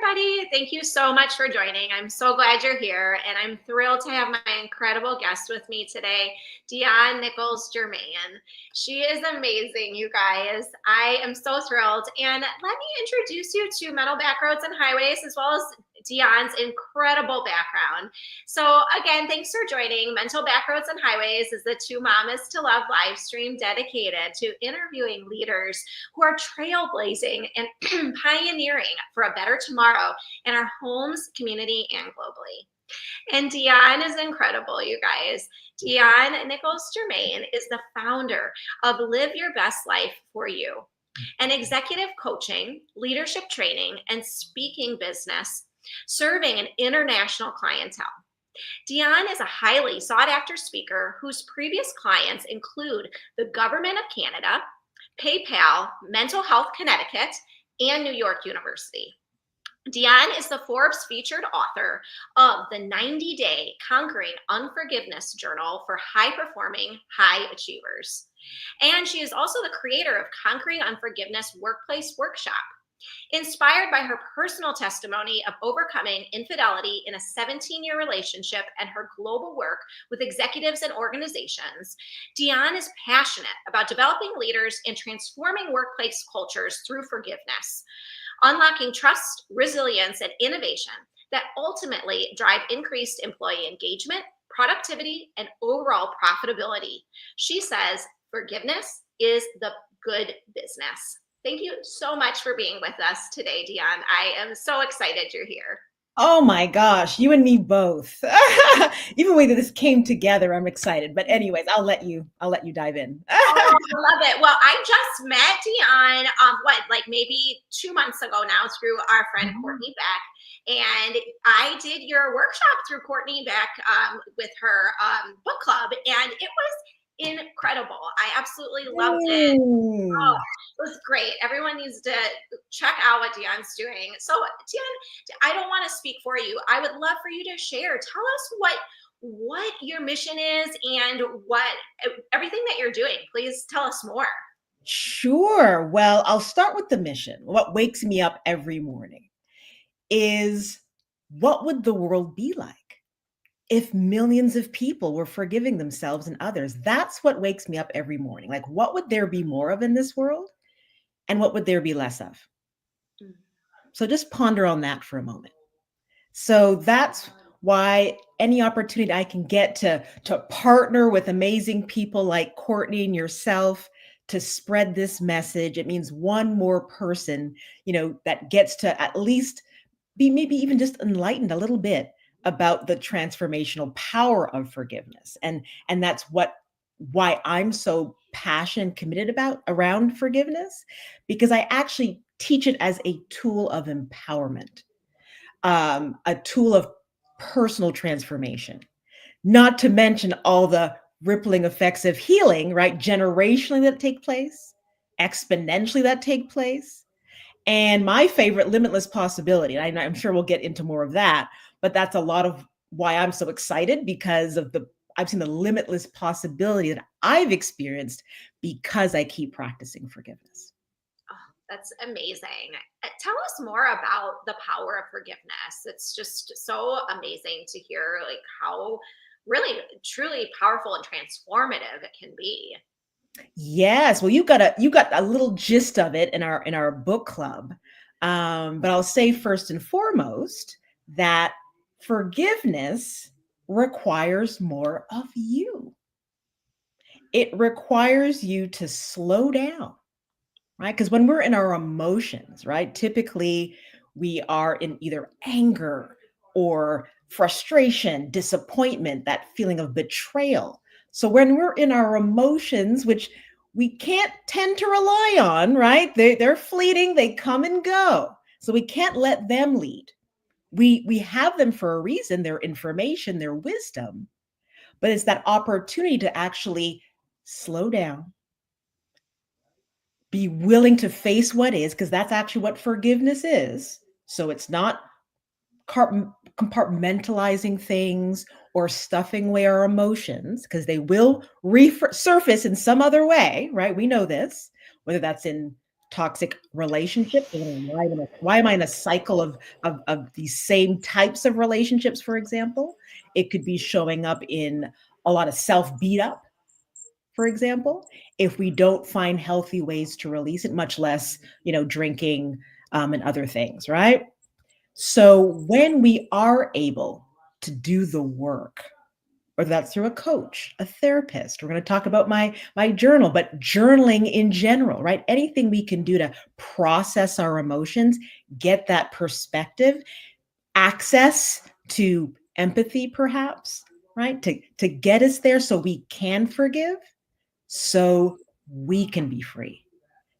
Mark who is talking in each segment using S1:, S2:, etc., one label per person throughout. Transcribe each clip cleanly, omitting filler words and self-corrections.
S1: everybody. Thank you so much for joining. I'm so glad you're here, and I'm thrilled to have my incredible guest with me today, Dionne Nicholls-Germain. She is amazing, you guys. I am so thrilled. And let me introduce you to Metal Back Roads and Highways, as well as Dionne's incredible background. So again, thanks for joining. Mental Backroads and Highways is the Two Mamas to Love live stream dedicated to interviewing leaders who are trailblazing and pioneering for a better tomorrow in our homes, community, and globally. And Dionne is incredible, you guys. Dionne Nicholls-Germain is the founder of Live Your Best Life for You, an executive coaching, leadership training, and speaking business serving an international clientele. Dionne is a highly sought after speaker whose previous clients include the Government of Canada, PayPal, Mental Health Connecticut, and New York University. Dionne is the Forbes featured author of the 90-Day Conquering Unforgiveness Journal for High-Performing High Achievers. And she is also the creator of Conquering Unforgiveness Workplace Workshop. Inspired by her personal testimony of overcoming infidelity in a 17-year relationship and her global work with executives and organizations, Dionne is passionate about developing leaders and transforming workplace cultures through forgiveness, unlocking trust, resilience, and innovation that ultimately drive increased employee engagement, productivity, and overall profitability. She says forgiveness is the good business. Thank you so much for being with us today, Dionne. I am so excited you're here.
S2: Oh my gosh, you and me both. Even the way that this came together, I'm excited. But anyways, I'll let you dive in.
S1: Oh, I love it. Well, I just met Dionne like maybe 2 months ago now through our friend Courtney Beck. And I did your workshop through Courtney Beck with her book club, and it was incredible. I absolutely loved it. Oh, it was great. Everyone needs to check out what Dionne's doing. So Dionne, I don't want to speak for you. I would love for you to share. Tell us what your mission is and what everything that you're doing. Please tell us more.
S2: Sure. Well, I'll start with the mission. What wakes me up every morning is, what would the world be like if millions of people were forgiving themselves and others? That's what wakes me up every morning. Like, what would there be more of in this world? And what would there be less of? So just ponder on that for a moment. So that's why any opportunity I can get to partner with amazing people like Courtney and yourself to spread this message, it means one more person, that gets to at least be maybe even just enlightened a little bit about the transformational power of forgiveness. And that's why I'm so passionate and committed around forgiveness, because I actually teach it as a tool of empowerment, a tool of personal transformation, not to mention all the rippling effects of healing, right? Generationally that take place, exponentially that take place. And my favorite, limitless possibility. And I'm sure we'll get into more of that, but that's a lot of why I'm so excited, because of I've seen the limitless possibility that I've experienced because I keep practicing forgiveness.
S1: Oh, that's amazing. Tell us more about the power of forgiveness. It's just so amazing to hear like how really truly powerful and transformative it can be.
S2: Yes, well, you got a little gist of it in our book club, but I'll say first and foremost that forgiveness requires more of you. It requires you to slow down, right? Because when we're in our emotions, right, typically we are in either anger or frustration, disappointment, that feeling of betrayal. So when we're in our emotions, which we can't tend to rely on, right? They're fleeting, they come and go. So we can't let them lead. We have them for a reason, their information, their wisdom, but it's that opportunity to actually slow down, be willing to face what is, because that's actually what forgiveness is. So it's not compartmentalizing things or stuffing away our emotions, because they will resurface in some other way, right? We know this, whether that's in toxic relationships. Why am I in a cycle of these same types of relationships, for example? It could be showing up in a lot of self beat up, for example, if we don't find healthy ways to release it, much less, drinking and other things, right? So when we are able to do the work, whether that's through a coach, a therapist, we're going to talk about my journal, but journaling in general, right? Anything we can do to process our emotions, get that perspective, access to empathy, perhaps, right? To get us there so we can forgive, so we can be free,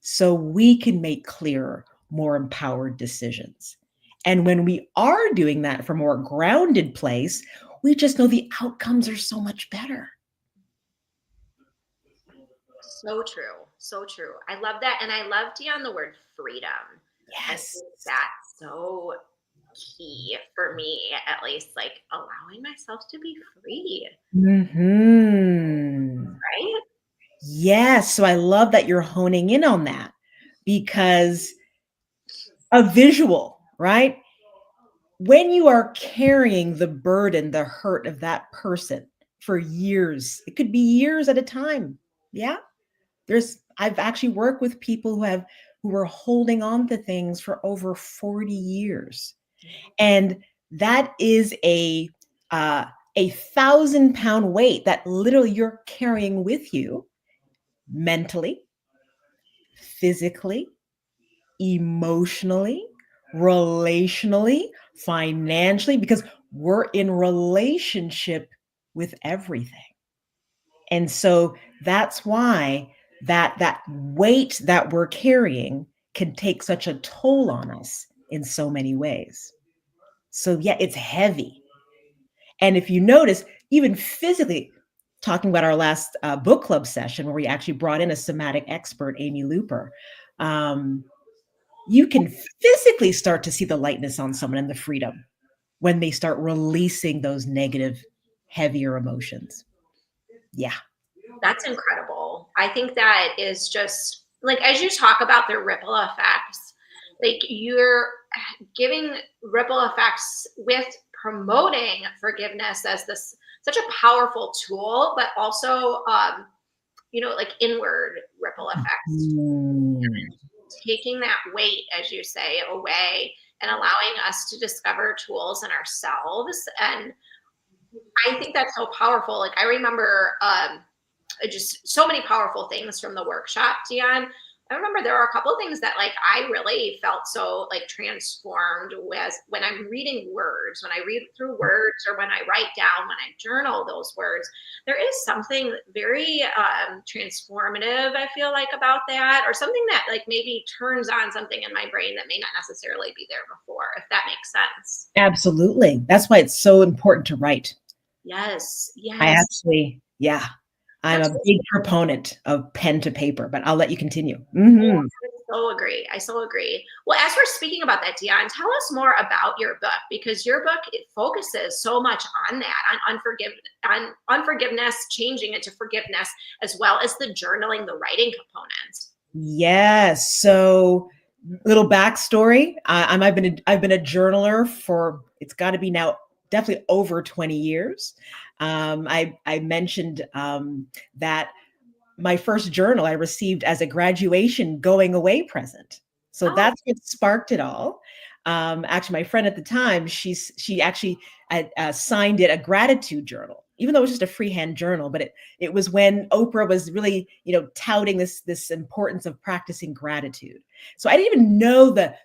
S2: so we can make clearer, more empowered decisions. And when we are doing that from a more grounded place, we just know the outcomes are so much better.
S1: So true. So true. I love that. And I love, Dionne, the word freedom. I
S2: Yes.
S1: think that's so key for me, at least, like allowing myself to be free,
S2: Hmm.
S1: right?
S2: Yes. So I love that you're honing in on that, because a visual, right? When you are carrying the burden, the hurt of that person for years, it could be years at a time. Yeah. I've actually worked with people who were holding on to things for over 40 years. And that is a 1,000-pound weight that literally you're carrying with you mentally, physically, emotionally, relationally, financially, because we're in relationship with everything. And so that's why that weight that we're carrying can take such a toll on us in so many ways. So yeah, it's heavy. And if you notice, even physically, talking about our last book club session where we actually brought in a somatic expert, Amy Looper, you can physically start to see the lightness on someone and the freedom when they start releasing those negative, heavier emotions. Yeah.
S1: That's incredible. I think that is just like, as you talk about the ripple effects, like you're giving ripple effects with promoting forgiveness as this such a powerful tool, but also, like inward ripple effects,
S2: Mm.
S1: taking that weight, as you say, away and allowing us to discover tools in ourselves. And I think that's so powerful. Like I remember just so many powerful things from the workshop, Dionne. I remember there were a couple of things that like I really felt so like transformed with when I'm reading words, when I read through words or when I write down, when I journal those words, there is something very transformative, I feel like, about that, or something that like maybe turns on something in my brain that may not necessarily be there before, if that makes sense.
S2: Absolutely. That's why it's so important to write.
S1: Yes,
S2: I
S1: yes.
S2: actually, yeah, I'm
S1: That's
S2: a big proponent of pen to paper, but I'll let you continue. Mhm.
S1: I so agree. I so agree. Well, as we're speaking about that, Dionne, tell us more about your book, because your book, it focuses so much on that, on unforgiveness, changing it to forgiveness, as well as the journaling, the writing component.
S2: Yes. So, little backstory. I've been a journaler for, it's got to be now definitely over 20 years. I mentioned that my first journal I received as a graduation going away present. So
S1: Oh,
S2: that's what sparked it all. Actually, my friend at the time, she actually signed it a gratitude journal, even though it was just a freehand journal. But it was when Oprah was really, touting this importance of practicing gratitude. So I didn't even know the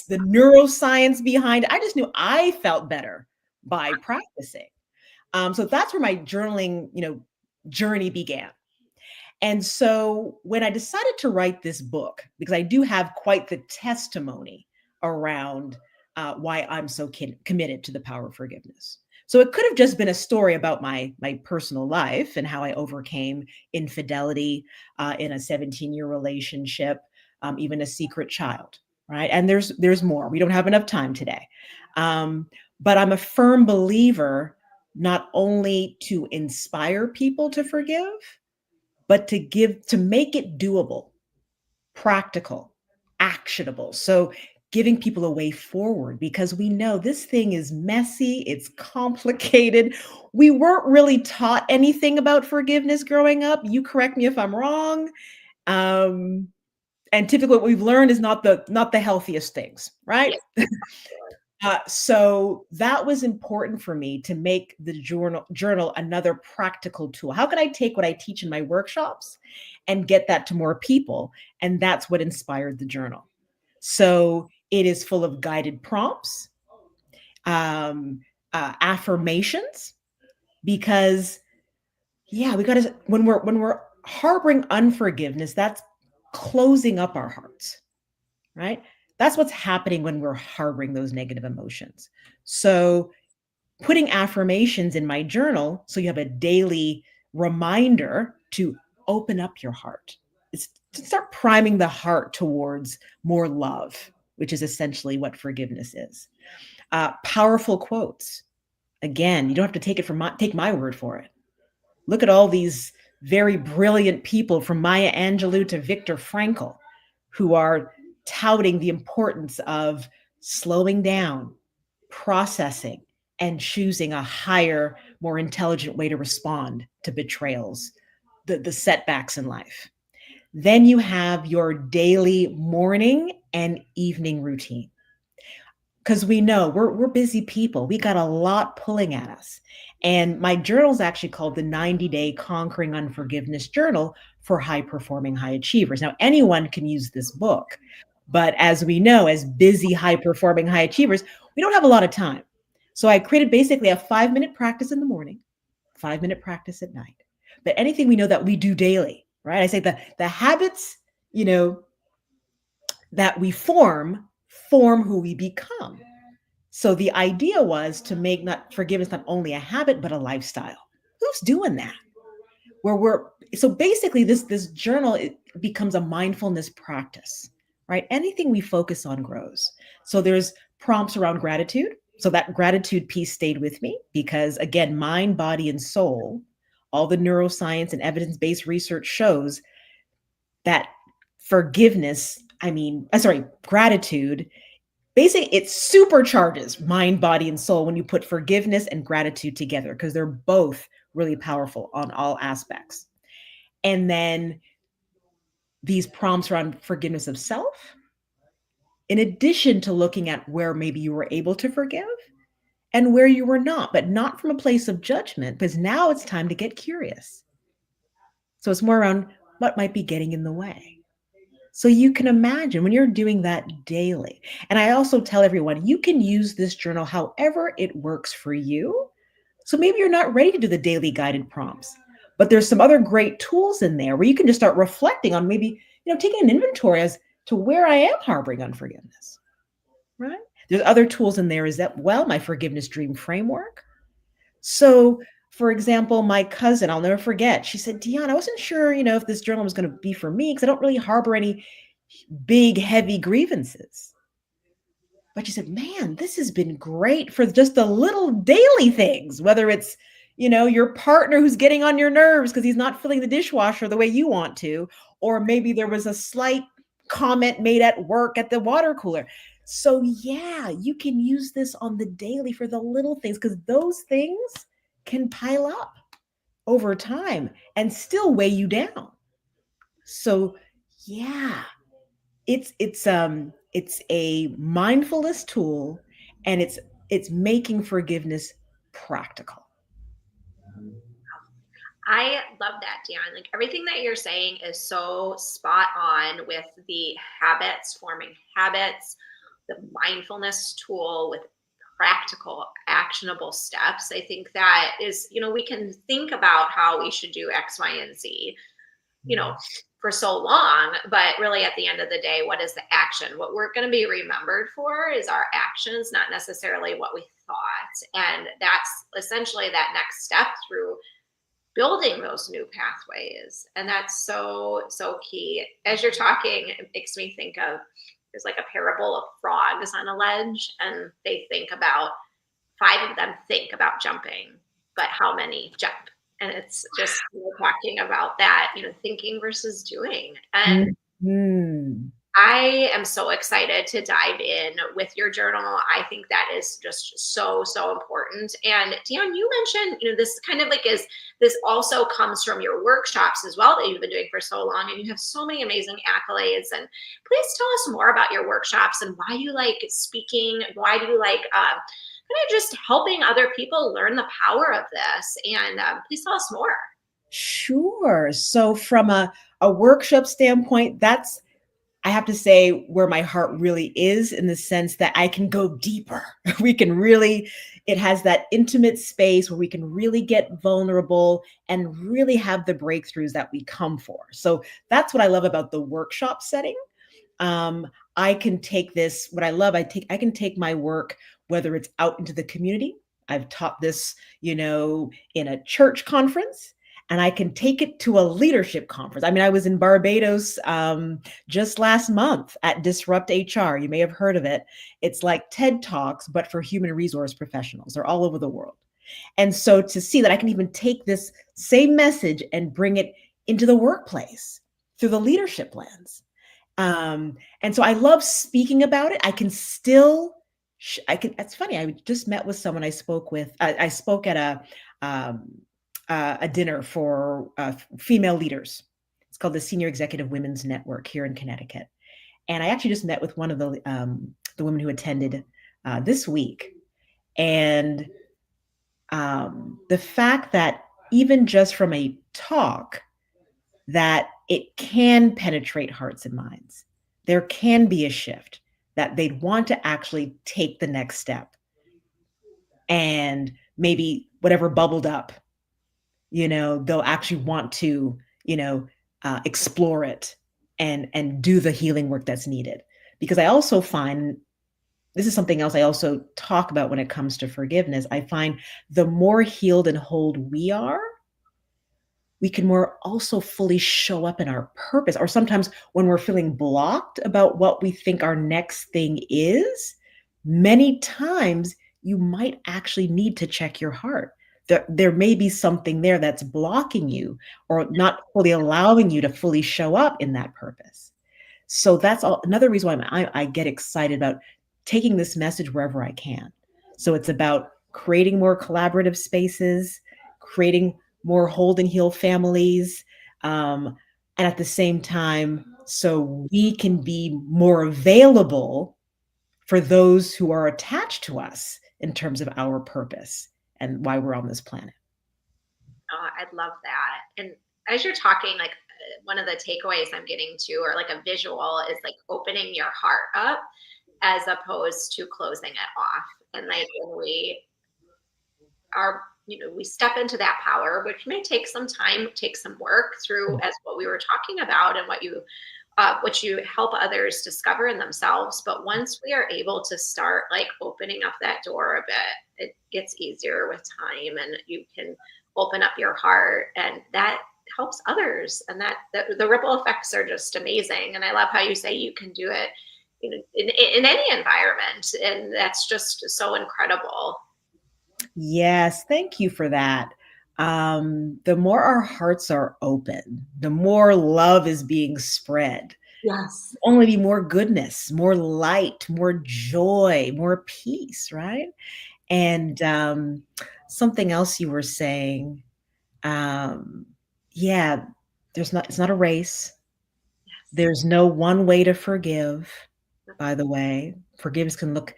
S2: neuroscience behind it. I just knew I felt better by practicing. So that's where my journaling, journey began. And so when I decided to write this book, because I do have quite the testimony around why I'm so committed to the power of forgiveness. So it could have just been a story about my personal life and how I overcame infidelity in a 17-year relationship, even a secret child, right? And there's more. We don't have enough time today, but I'm a firm believer not only to inspire people to forgive, but to make it doable, practical, actionable. So giving people a way forward, because we know this thing is messy, it's complicated. We weren't really taught anything about forgiveness growing up. You correct me if I'm wrong. Um, and typically what we've learned is not the healthiest things, right?
S1: Yes.
S2: So that was important for me to make the journal another practical tool. How can I take what I teach in my workshops and get that to more people? And that's what inspired the journal. So it is full of guided prompts, um, affirmations, because yeah, we got to, when we're harboring unforgiveness, that's closing up our hearts, right? That's what's happening when we're harboring those negative emotions. So putting affirmations in my journal, so you have a daily reminder to open up your heart. It's to start priming the heart towards more love, which is essentially what forgiveness is. Powerful quotes. Again, you don't have to take my word for it. Look at all these very brilliant people, from Maya Angelou to Viktor Frankl, who are touting the importance of slowing down, processing, and choosing a higher, more intelligent way to respond to betrayals, the setbacks in life. Then you have your daily morning and evening routine, because we know we're busy people. We got a lot pulling at us. And my journal is actually called the 90-Day Conquering Unforgiveness Journal for High Performing High Achievers. Now, anyone can use this book, but as we know, as busy, high performing high achievers, we don't have a lot of time. So I created basically a 5-minute practice in the morning, 5-minute practice at night. But anything we know that we do daily, right? I say the habits, you know, that we form who we become. So the idea was to make not forgiveness not only a habit but a lifestyle. Who's doing that? Where we're so basically this journal, it becomes a mindfulness practice, right? Anything we focus on grows. So there's prompts around gratitude. So that gratitude piece stayed with me because, again, mind, body, and soul, all the neuroscience and evidence-based research shows that gratitude, basically it supercharges mind, body, and soul when you put forgiveness and gratitude together, because they're both really powerful on all aspects. And then these prompts around forgiveness of self, in addition to looking at where maybe you were able to forgive and where you were not, but not from a place of judgment, because now it's time to get curious. So it's more around what might be getting in the way. So you can imagine when you're doing that daily. And I also tell everyone, you can use this journal however it works for you. So maybe you're not ready to do the daily guided prompts, but there's some other great tools in there where you can just start reflecting on, maybe, taking an inventory as to where I am harboring unforgiveness, right? There's other tools in there, is that, well, my forgiveness dream framework. So, for example, my cousin, I'll never forget, she said, Dionne, I wasn't sure, if this journal was going to be for me because I don't really harbor any big, heavy grievances. But she said, man, this has been great for just the little daily things, whether it's, your partner who's getting on your nerves because he's not filling the dishwasher the way you want to, or maybe there was a slight comment made at work at the water cooler. So yeah, you can use this on the daily for the little things, because those things can pile up over time and still weigh you down. So yeah, it's a mindfulness tool, and it's making forgiveness practical.
S1: I love that, Dionne. Like everything that you're saying is so spot on with the habits, forming habits, the mindfulness tool with practical, actionable steps. I think that is, we can think about how we should do X, Y, and Z, for so long, but really at the end of the day, what is the action? What we're going to be remembered for is our actions, not necessarily what we thought. And that's essentially that next step through building those new pathways. And that's so, so key. As you're talking, it makes me think of, there's like a parable of frogs on a ledge, and they think about, 5 of them think about jumping, but how many jump? And it's just talking about that, thinking versus doing. And
S2: Mm.
S1: I am so excited to dive in with your journal. I think that is just so, so important. And Dionne, you mentioned, this kind of like this also comes from your workshops as well that you've been doing for so long. And you have so many amazing accolades. And please tell us more about your workshops and why you like speaking. Why do you like kind of just helping other people learn the power of this? And please tell us more.
S2: Sure. So from a workshop standpoint, that's I have to say where my heart really is in the sense that I can go deeper. We can really, it has that intimate space where we can really get vulnerable and really have the breakthroughs that we come for. So that's what I love about the workshop setting. um, I can take this, what I love, I can take my work, whether it's out into the community. I've taught this, in a church conference, and I can take it to a leadership conference. I mean, I was in Barbados just last month at Disrupt HR. You may have heard of it. It's like TED Talks, but for human resource professionals. They're all over the world. And so to see that I can even take this same message and bring it into the workplace through the leadership lens. And so I love speaking about it. I can still, it's funny. I just met with someone I spoke with. I spoke at a dinner for female leaders. It's called the Senior Executive Women's Network here in Connecticut. And I actually just met with one of the women who attended this week. And the fact that even just from a talk, that it can penetrate hearts and minds. There can be a shift that they'd want to actually take the next step. And maybe whatever bubbled up, they'll actually want to, explore it and do the healing work that's needed. Because I also find this is something else I also talk about when it comes to forgiveness. I find the more healed and whole we are, we can more also fully show up in our purpose. Or sometimes when we're feeling blocked about what we think our next thing is, many times you might actually need to check your heart. There may be something there that's blocking you or not fully allowing you to fully show up in that purpose. So that's another reason why I get excited about taking this message wherever I can. So it's about creating more collaborative spaces, creating more hold and heal families, and at the same time, so we can be more available for those who are attached to us in terms of our purpose and why we're on this planet.
S1: Oh, I'd love that. And as you're talking, like one of the takeaways I'm getting to, or like a visual, is like opening your heart up as opposed to closing it off. And like when we are, we step into that power, which may take some time, take some work through, as what we were talking about, and what you help others discover in themselves. But once we are able to start like opening up that door a bit, it gets easier with time, and you can open up your heart, and that helps others. And that the ripple effects are just amazing. And I love how you say you can do it, in any environment, and that's just so incredible.
S2: Yes, thank you for that. The more our hearts are open, the more love is being spread.
S1: Yes.
S2: Only be more goodness, more light, more joy, more peace, right? And something else you were saying, um, yeah, it's not a race. There's no one way to forgive, by the way. Forgiveness can look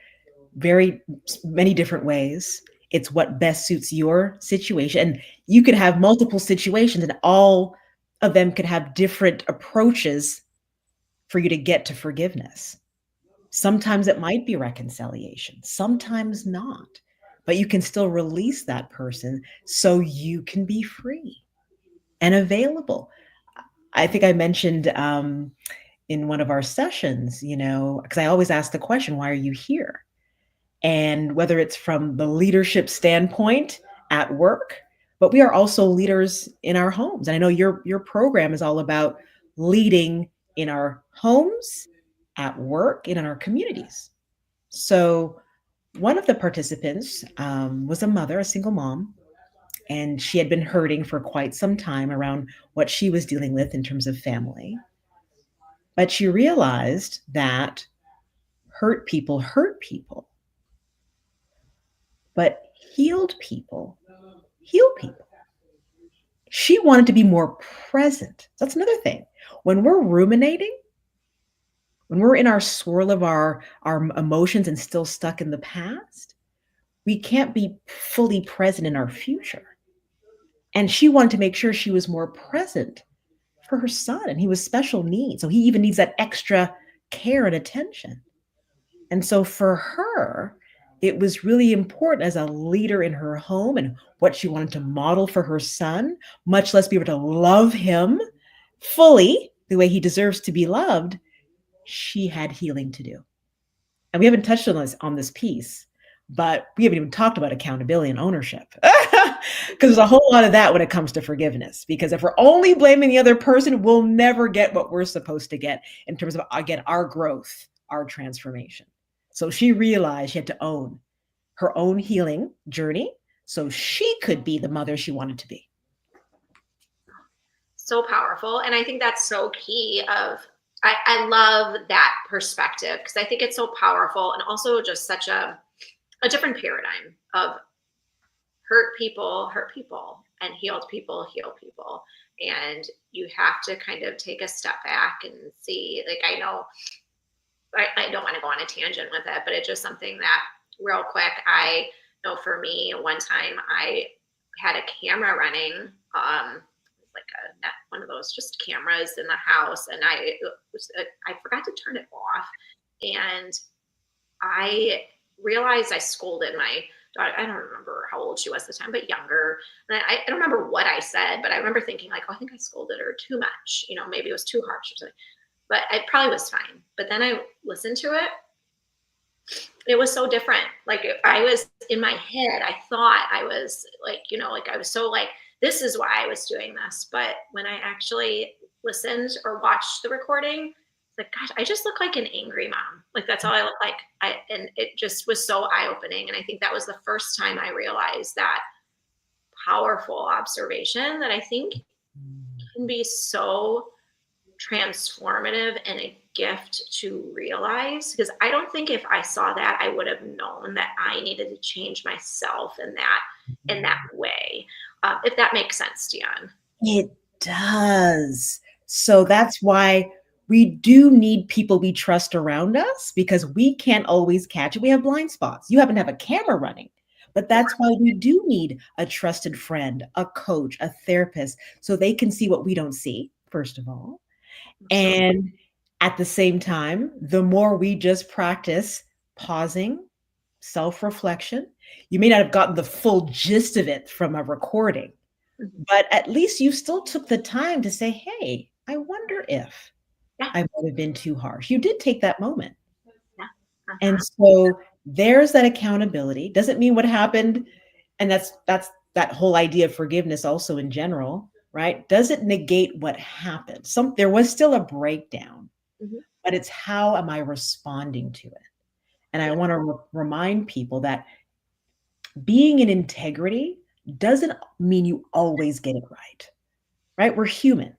S2: very many different ways. It's what best suits your situation. And you could have multiple situations, and all of them could have different approaches for you to get to forgiveness. Sometimes it might be reconciliation, sometimes not. But you can still release that person so you can be free and available. I think I mentioned in one of our sessions, because I always ask the question, why are you here? And whether it's from the leadership standpoint at work, but we are also leaders in our homes. And I know your program is all about leading in our homes, at work, and in our communities. So one of the participants was a mother, a single mom, and she had been hurting for quite some time around what she was dealing with in terms of family. But she realized that hurt people, but healed people heal people. She wanted to be more present. That's another thing. When we're ruminating, when we're in our swirl of our emotions and still stuck in the past, we can't be fully present in our future. And she wanted to make sure she was more present for her son, and he was special needs. So he even needs that extra care and attention. And so for her, it was really important as a leader in her home and what she wanted to model for her son, much less be able to love him fully the way he deserves to be loved. She had healing to do. And we haven't touched on this piece, but we haven't even talked about accountability and ownership. Because there's a whole lot of that when it comes to forgiveness. Because if we're only blaming the other person, we'll never get what we're supposed to get in terms of, again, our growth, our transformation. So she realized she had to own her own healing journey so she could be the mother she wanted to be.
S1: So powerful. And I think that's so key of, I love that perspective because I think it's so powerful and also just such a different paradigm of hurt people, and healed people, heal people. And you have to kind of take a step back and see, like, I know I don't want to go on a tangent with it, but it's just something that real quick, I know for me, one time I had a camera running, like one of those just cameras in the house, and I forgot to turn it off, and I realized I scolded my daughter. I don't remember how old she was at the time, but younger. And I don't remember what I said, but I remember thinking like, oh, I think I scolded her too much. Maybe it was too harsh or something. But it probably was fine. But then I listened to it. It was so different. Like I was in my head, I thought I was like, like I was so like, this is why I was doing this. But when I actually listened or watched the recording, it's like, gosh, I just look like an angry mom. Like that's all I look like. And it just was so eye-opening. And I think that was the first time I realized that powerful observation that I think can be so transformative and a gift to realize, because I don't think if I saw that I would have known that I needed to change myself in that way. If that makes sense, Dionne.
S2: It does. So that's why we do need people we trust around us, because we can't always catch it. We have blind spots. You happen to have a camera running, but that's why we do need a trusted friend, a coach, a therapist, so they can see what we don't see, first of all. And at the same time, the more we just practice pausing, self-reflection, you may not have gotten the full gist of it from a recording, but at least you still took the time to say, hey, I wonder if I might have been too harsh. You did take that moment. And so there's that accountability. Doesn't mean what happened. And that's that whole idea of forgiveness also in general, right? Doesn't negate what happened. There was still a breakdown, but it's how am I responding to it? And I want to remind people that being in integrity doesn't mean you always get it right? We're human.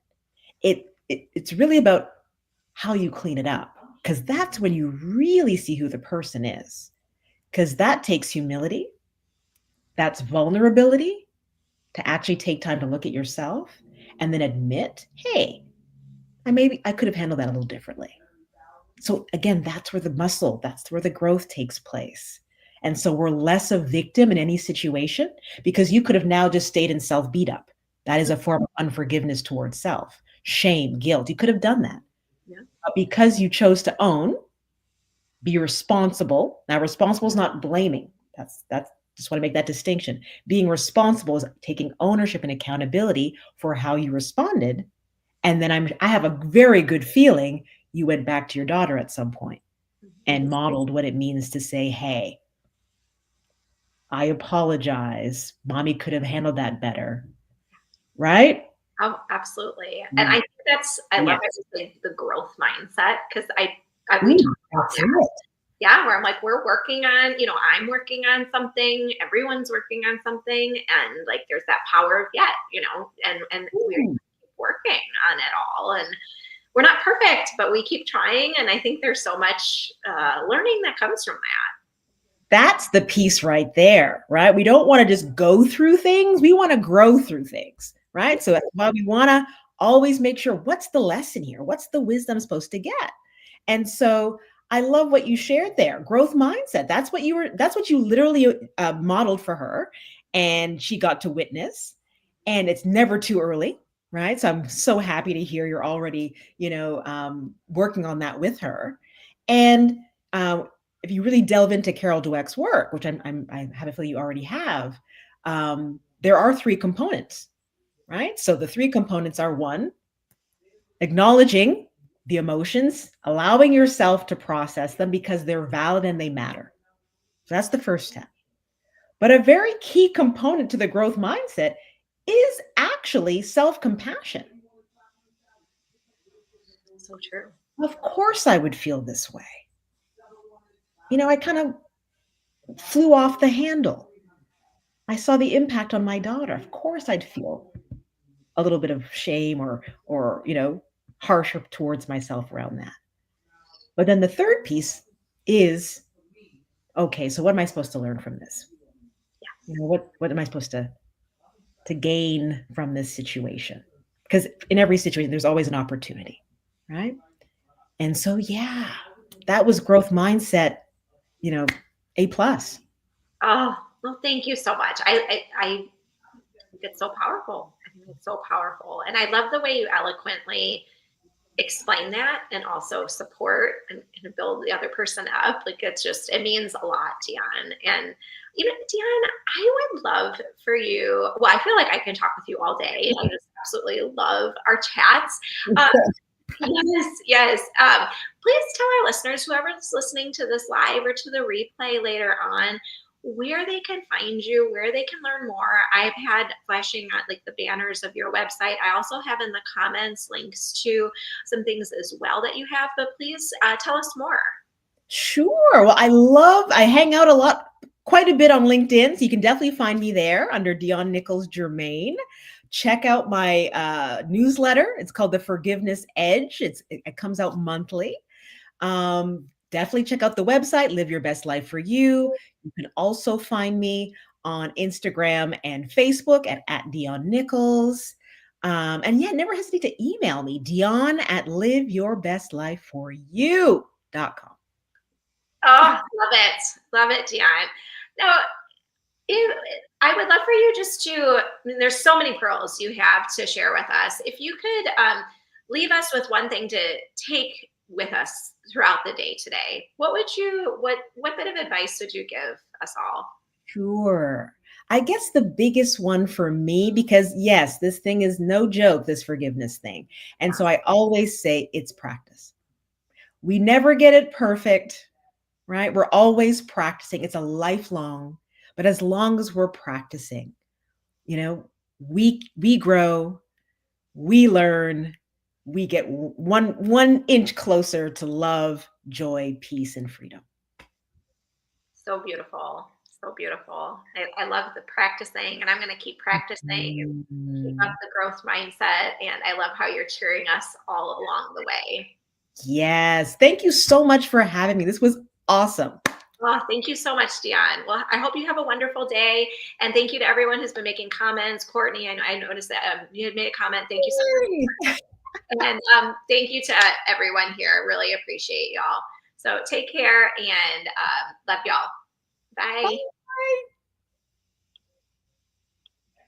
S2: It's really about how you clean it up, because that's when you really see who the person is, because that takes humility, that's vulnerability, to actually take time to look at yourself and then admit, hey, I could have handled that a little differently. So again, that's where that's where the growth takes place. And so we're less a victim in any situation, because you could have now just stayed in self beat up. That is a form of unforgiveness towards self, shame, guilt. You could have done that. But because you chose to own, be responsible. Now, responsible is not blaming. That's just want to make that distinction. Being responsible is taking ownership and accountability for how you responded. And then I have a very good feeling you went back to your daughter at some point and modeled what it means to say, hey, I apologize. Mommy could have handled that better. Right?
S1: Oh, absolutely. And I think I love the growth mindset, because we talk about that. Yeah, where I'm like, we're working on, I'm working on something, everyone's working on something, and like there's that power of yet, and we're working on it all. And we're not perfect, but we keep trying. And I think there's so much learning that comes from that.
S2: That's the piece right there, right? We don't want to just go through things. We want to grow through things, right? So that's why we want to always make sure, what's the lesson here? What's the wisdom supposed to get? And so I love what you shared there. Growth mindset. That's what you literally modeled for her, and she got to witness. And it's never too early, right? So I'm so happy to hear you're already, working on that with her. And if you really delve into Carol Dweck's work, which I have a feeling you already have, there are three components, right? So the three components are: one, acknowledging the emotions, allowing yourself to process them because they're valid and they matter. So that's the first step. But a very key component to the growth mindset is actually self-compassion.
S1: So true.
S2: Of course I would feel this way. I kind of flew off the handle. I saw the impact on my daughter. Of course I'd feel a little bit of shame or harsher towards myself around that. But then the third piece is, okay, so what am I supposed to learn from this? What am I supposed to gain from this situation? Because in every situation, there's always an opportunity, right? And so, yeah, that was growth mindset, A plus.
S1: Oh, well, thank you so much. I think it's so powerful. I think it's so powerful. And I love the way you eloquently explain that and also support and build the other person up. Like it means a lot, Dionne. And Dionne, I would love for you. Well, I feel like I can talk with you all day. I just absolutely love our chats. Yes. Please tell our listeners, whoever's listening to this live or to the replay later on, where they can find you, where they can learn more. I've had flashing on like the banners of your website. I also have in the comments links to some things as well that you have, but please tell us more.
S2: Sure. Well, I hang out quite a bit on LinkedIn. So you can definitely find me there under Dionne Nicholls-Germain. Check out my newsletter. It's called The Forgiveness Edge. It comes out monthly. Definitely check out the website, Live Your Best Life for You. You can also find me on Instagram and Facebook at Dionne Nichols. And yeah, never hesitate to email me, Dionne at liveyourbestlifeforyou.com.
S1: Oh, love it, Dionne. Now, I would love for you just there's so many pearls you have to share with us. If you could leave us with one thing to take with us throughout the day today, what bit of advice would you give us all?
S2: Sure. I guess the biggest one for me, because yes, this thing is no joke, this forgiveness thing. And so I always say it's practice. We never get it perfect, right? We're always practicing. It's a lifelong, but as long as we're practicing, we grow, we learn, we get one inch closer to love, joy, peace, and freedom.
S1: So beautiful. So beautiful. I love the practicing, and I'm going to keep practicing and keep up the growth mindset. And I love how you're cheering us all along the way.
S2: Yes. Thank you so much for having me. This was awesome.
S1: Oh, thank you so much, Dionne. Well, I hope you have a wonderful day. And thank you to everyone who's been making comments. Courtney, I noticed that you had made a comment. Thank you so much. And thank you to everyone here. Really appreciate y'all. So take care and love y'all. Bye.